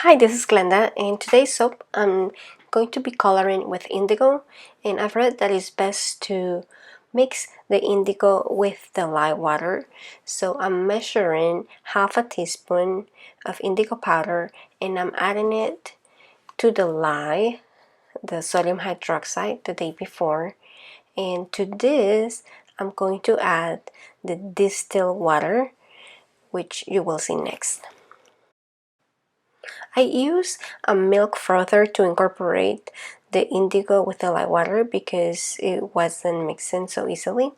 Hi, this is Glenda. In today's soap, I'm going to be coloring with indigo, and I've read that it's best to mix the indigo with the lye water. So I'm measuring half a teaspoon of indigo powder, and I'm adding it to the lye, the sodium hydroxide, the day before. And to this, I'm going to add the distilled water, which you will see next. I use a milk frother to incorporate the indigo with the lye water because it wasn't mixing so easily.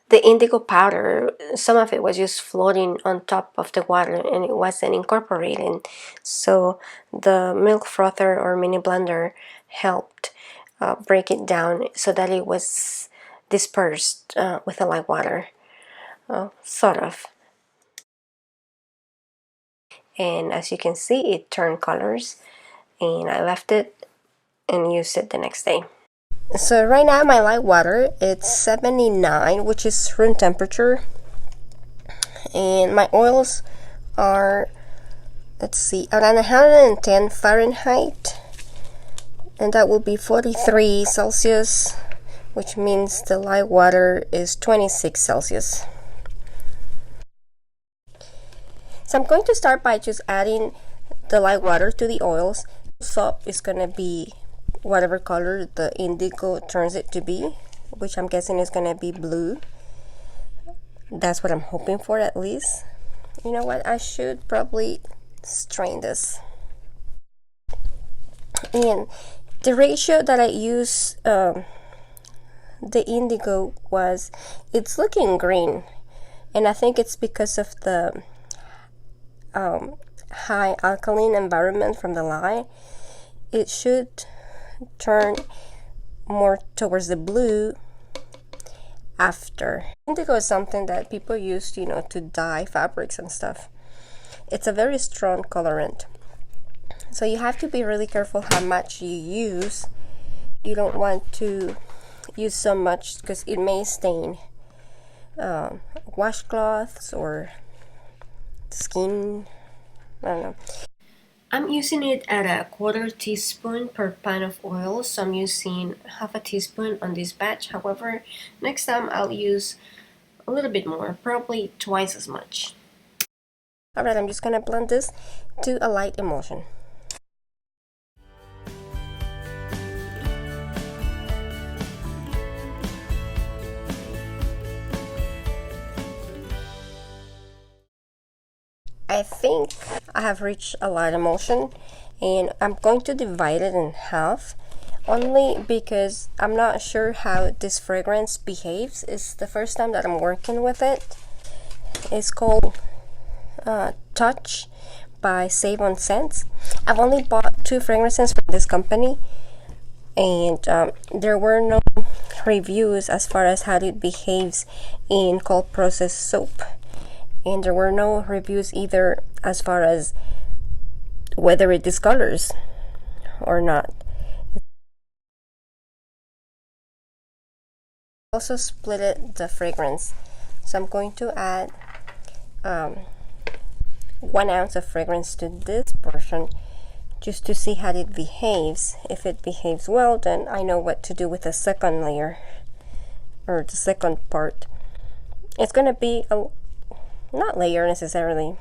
The indigo powder, some of it was just floating on top of the water and it wasn't incorporating. So the milk frother or mini blender helped break it down so that it was dispersed with the lye water, sort of. And as you can see, it turned colors, and I left it and used it the next day. So right now my lye water, it's 79, which is room temperature, and my oils are, let's see, around 110 Fahrenheit, and that will be 43 Celsius, which means the lye water is 26 Celsius. So I'm going to start by just adding the lye water to the oils. Soap is going to be whatever color the indigo turns it to be, which I'm guessing is going to be blue. That's what I'm hoping for, at least. You know what, I should probably strain this. And the ratio that I use the indigo was, it's looking green, and I think it's because of the high alkaline environment from the lye. It should turn more towards the blue after. Indigo is something that people use, to dye fabrics and stuff. It's a very strong colorant, so you have to be really careful how much you use. You don't want to use so much because it may stain washcloths or skin. I don't know. I'm using it at a 1/4 teaspoon per pound of oil, so I'm using half a teaspoon on this batch. However, next time I'll use a little bit more, probably twice as much. Alright, I'm just gonna blend this to a light emulsion. I think I have reached a light emulsion, and I'm going to divide it in half, only because I'm not sure how this fragrance behaves. It's the first time that I'm working with it. It's called Touch by Save on Scents. I've only bought 2 fragrances from this company, and there were no reviews as far as how it behaves in cold process soap. And there were no reviews either as far as whether it discolors or not. Also split the fragrance, so I'm going to add 1 ounce of fragrance to this portion just to see how it behaves. If it behaves well, then I know what to do with the second layer, or the second part. It's going to be not layer necessarily,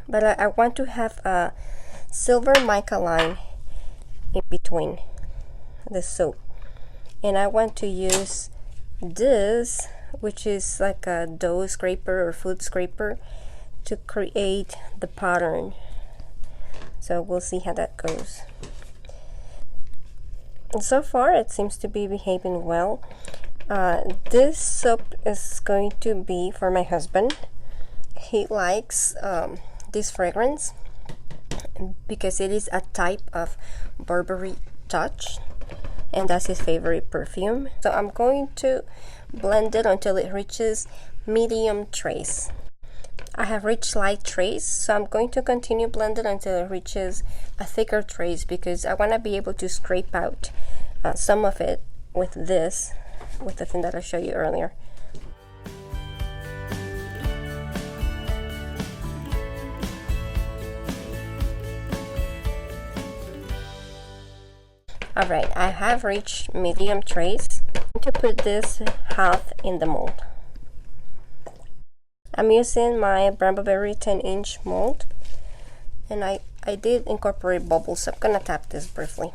but I want to have a silver mica line in between the soap, and I want to use this, which is like a dough scraper or food scraper, to create the pattern. So we'll see how that goes. And so far it seems to be behaving well. This soap is going to be for my husband. He likes this fragrance because it is a type of Burberry touch, and that's his favorite perfume. So I'm going to blend it until it reaches medium trace. I have reached light trace, so I'm going to continue blending until it reaches a thicker trace, because I want to be able to scrape out some of it with this, with the thing that I showed you earlier. Alright, I have reached medium trace. I'm going to put this half in the mold. I'm using my Burberry 10-inch mold, and I did incorporate bubbles, so I'm gonna tap this briefly.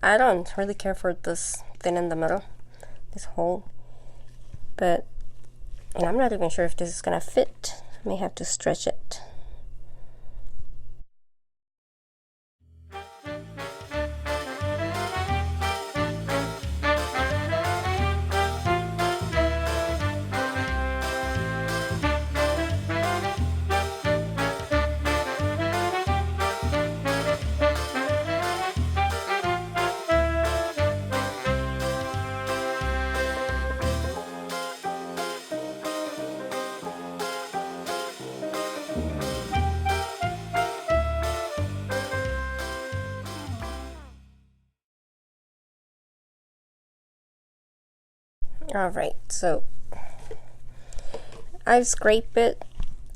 I don't really care for this thin in the middle, this hole, and I'm not even sure if this is gonna fit. I may have to stretch it. Alright, so I've scraped it.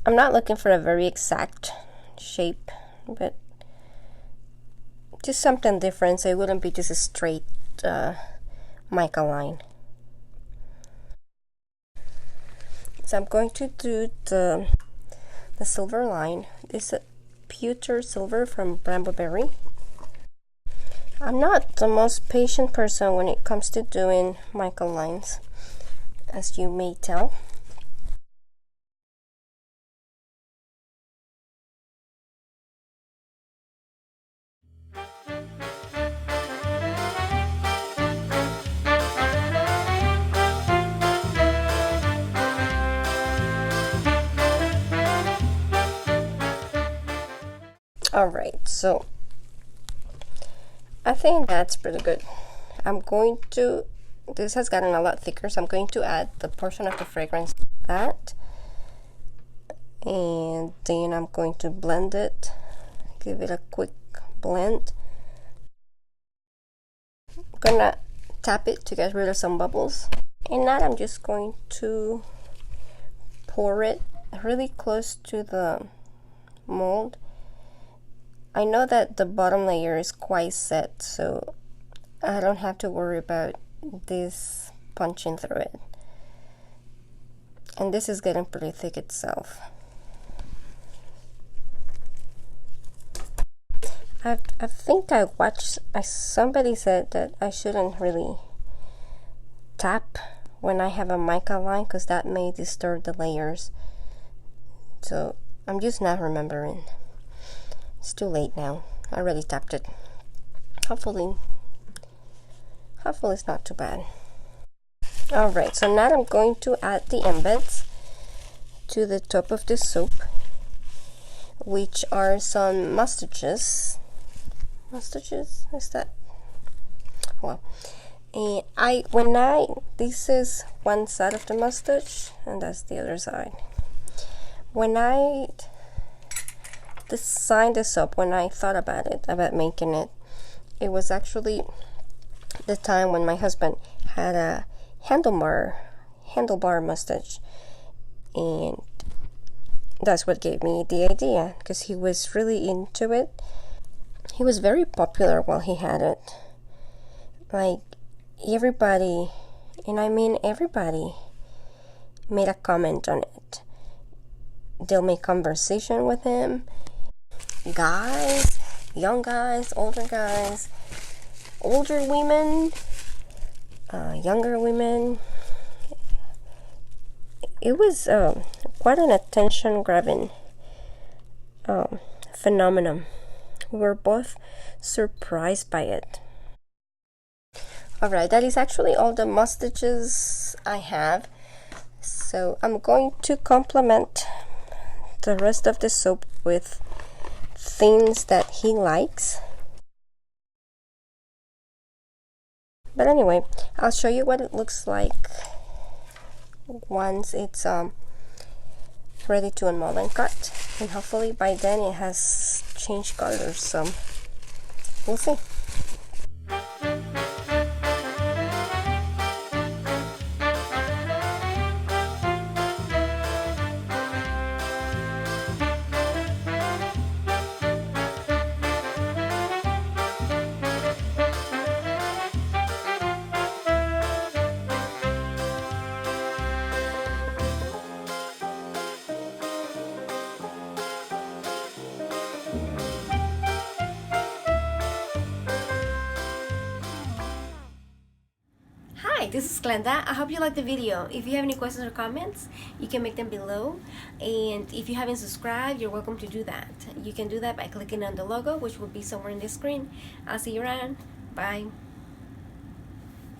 I'm not looking for a very exact shape, but just something different, so it wouldn't be just a straight mica line. So I'm going to do the silver line. It's a pewter silver from Burberry. I'm not the most patient person when it comes to doing mica lines, as you may tell. Alright, so I think that's pretty good. This has gotten a lot thicker, so I'm going to add the portion of the fragrance to that. And then I'm going to blend it, give it a quick blend. I'm gonna tap it to get rid of some bubbles. And now I'm just going to pour it really close to the mold. I know that the bottom layer is quite set, so I don't have to worry about this punching through it. And this is getting pretty thick itself. I think I watched, somebody said that I shouldn't really tap when I have a mica line because that may disturb the layers. So I'm just not remembering. It's too late now. I already tapped it. Hopefully it's not too bad. Alright, so now I'm going to add the embeds to the top of the soap, which are some mustaches. Mustaches? Is that? Well, and this is one side of the mustache, and that's the other side. When I designed this soap, when I thought about making it, it was actually the time when my husband had a handlebar mustache, and that's what gave me the idea, because he was really into it. He was very popular while he had it. Like, everybody, and I mean everybody, made a comment on it. They'll make conversation with him. Guys, young guys, older women, younger women. It was quite an attention-grabbing phenomenon. We were both surprised by it. Alright, that is actually all the mustaches I have. So I'm going to complement the rest of the soap with things that he likes. But anyway, I'll show you what it looks like once it's ready to unmold and cut, and hopefully by then it has changed colors some. We'll see. this is Glenda. I hope you liked the video. If you have any questions or comments, you can make them below. And if you haven't subscribed, you're welcome to do that. You can do that by clicking on the logo, which will be somewhere in the screen. I'll see you around. Bye.